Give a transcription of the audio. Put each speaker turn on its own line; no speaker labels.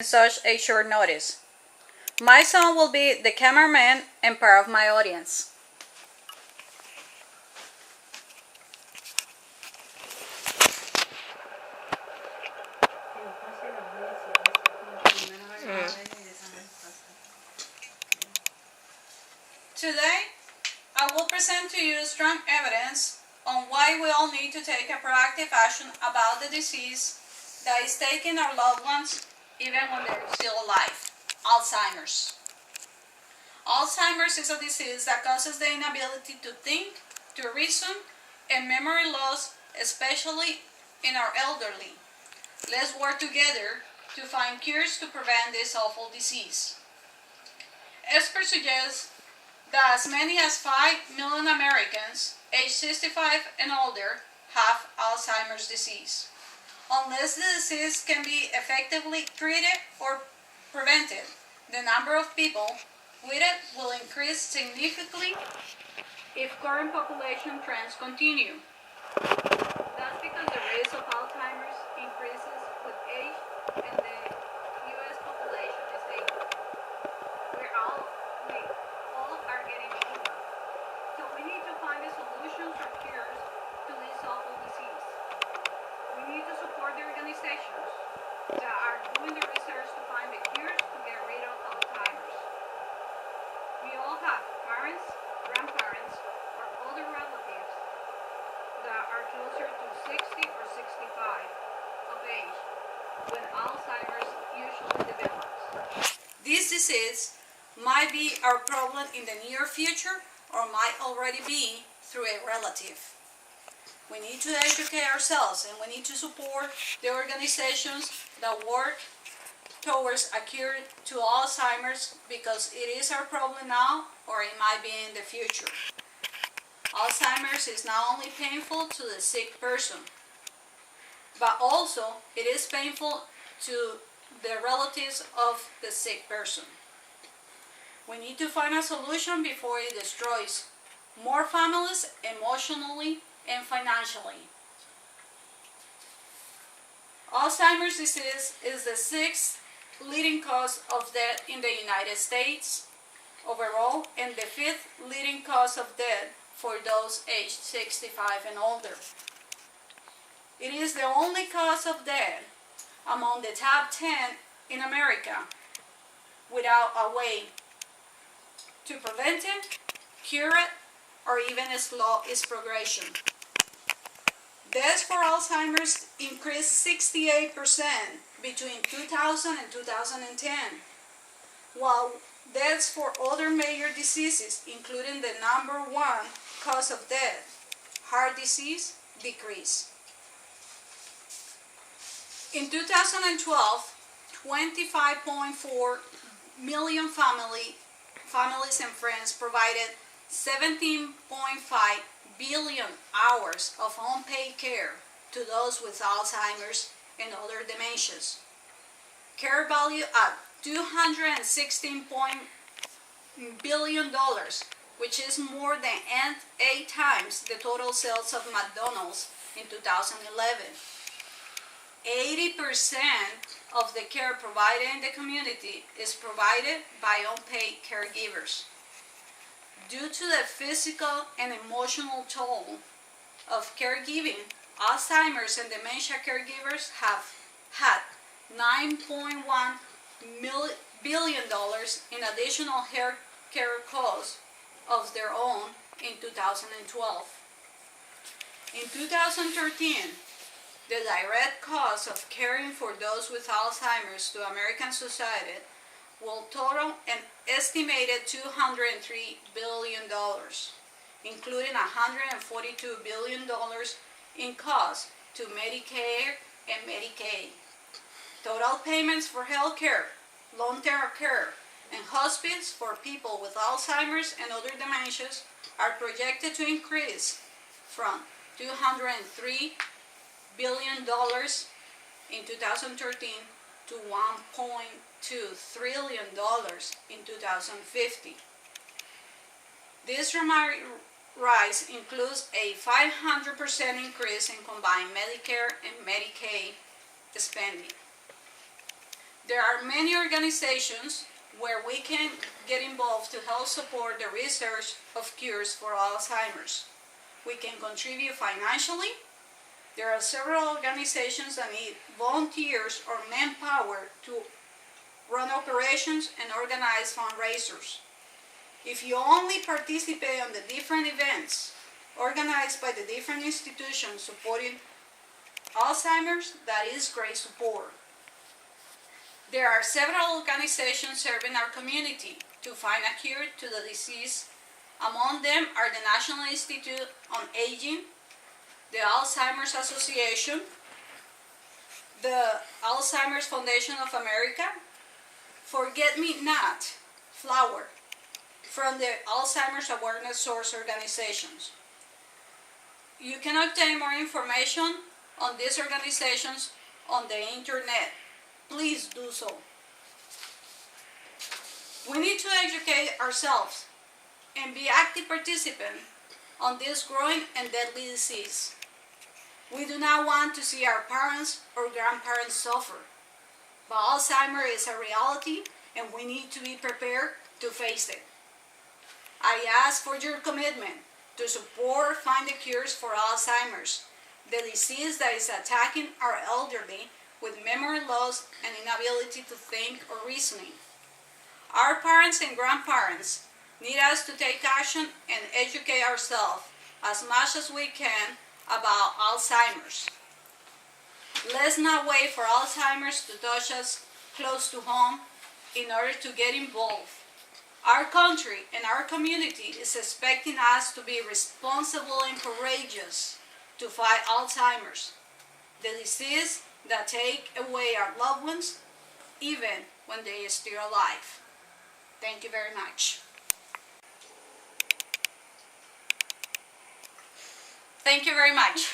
Such a short notice. My son will be the cameraman and part of my audience. Today, I will present to you strong evidence on why we all need to take a proactive action about the disease that is taking our loved ones even when they're still alive: Alzheimer's. Alzheimer's is a disease that causes the inability to think, to reason, and memory loss, especially in our elderly. Let's work together to find cures to prevent this awful disease. Experts suggest that as many as 5 million Americans aged 65 and older have Alzheimer's disease. Unless the disease can be effectively treated or prevented, the number of people with it will increase significantly if current population trends continue. That's because the risk of Alzheimer's increases with age and the U.S. population is aging. We all are getting older, so we need to find the solutions or cures to this awful disease. We need to support the organizations that are doing the research to find the cures to get rid of Alzheimer's. We all have parents, grandparents, or other relatives that are closer to 60 or 65 of age when Alzheimer's usually develops. This disease might be our problem in the near future or might already be through a relative. We need to educate ourselves and we need to support the organizations that work towards a cure to Alzheimer's because it is our problem now or it might be in the future. Alzheimer's is not only painful to the sick person, but also it is painful to the relatives of the sick person. We need to find a solution before it destroys more families emotionally and financially. Alzheimer's disease is the 6th leading cause of death in the United States overall and the 5th leading cause of death for those aged 65 and older. It is the only cause of death among the top 10 in America without a way to prevent it, cure it, or even slow its progression. Deaths for Alzheimer's increased 68% between 2000 and 2010, while deaths for other major diseases, including the number 1 cause of death, heart disease, decreased. In 2012, 25.4 million families and friends provided 17.5 billion hours of unpaid care to those with Alzheimer's and other dementias. Care valued at $216 billion, which is more than 8 times the total sales of McDonald's in 2011. 80% of the care provided in the community is provided by unpaid caregivers. Due to the physical and emotional toll of caregiving, Alzheimer's and dementia caregivers have had $9.1 billion in additional health care costs of their own in 2012. In 2013, the direct cost of caring for those with Alzheimer's to American society will total an estimated $203 billion, including $142 billion in costs to Medicare and Medicaid. Total payments for health care, long-term care, and hospice for people with Alzheimer's and other dementias are projected to increase from $203 billion in 2013 to $1.2 trillion in 2050. This dramatic rise includes a 500% increase in combined Medicare and Medicaid spending. There are many organizations where we can get involved to help support the research of cures for Alzheimer's. We can contribute financially. There are several organizations that need volunteers or manpower to run operations and organize fundraisers. If you only participate on the different events organized by the different institutions supporting Alzheimer's, that is great support. There are several organizations serving our community to find a cure to the disease. Among them are the National Institute on Aging, the Alzheimer's Association, the Alzheimer's Foundation of America, Forget Me Not Flower from the Alzheimer's Awareness Source organizations. You can obtain more information on these organizations on the internet. Please do so. We need to educate ourselves and be active participants on this growing and deadly disease. We do not want to see our parents or grandparents suffer, but Alzheimer's is a reality and we need to be prepared to face it. I ask for your commitment to support finding cures for Alzheimer's, the disease that is attacking our elderly with memory loss and inability to think or reasoning. Our parents and grandparents need us to take action and educate ourselves as much as we can about Alzheimer's. Let's not wait for Alzheimer's to touch us close to home in order to get involved. Our country and our community is expecting us to be responsible and courageous to fight Alzheimer's, the disease that takes away our loved ones even when they are still alive. Thank you very much. Thank you very much.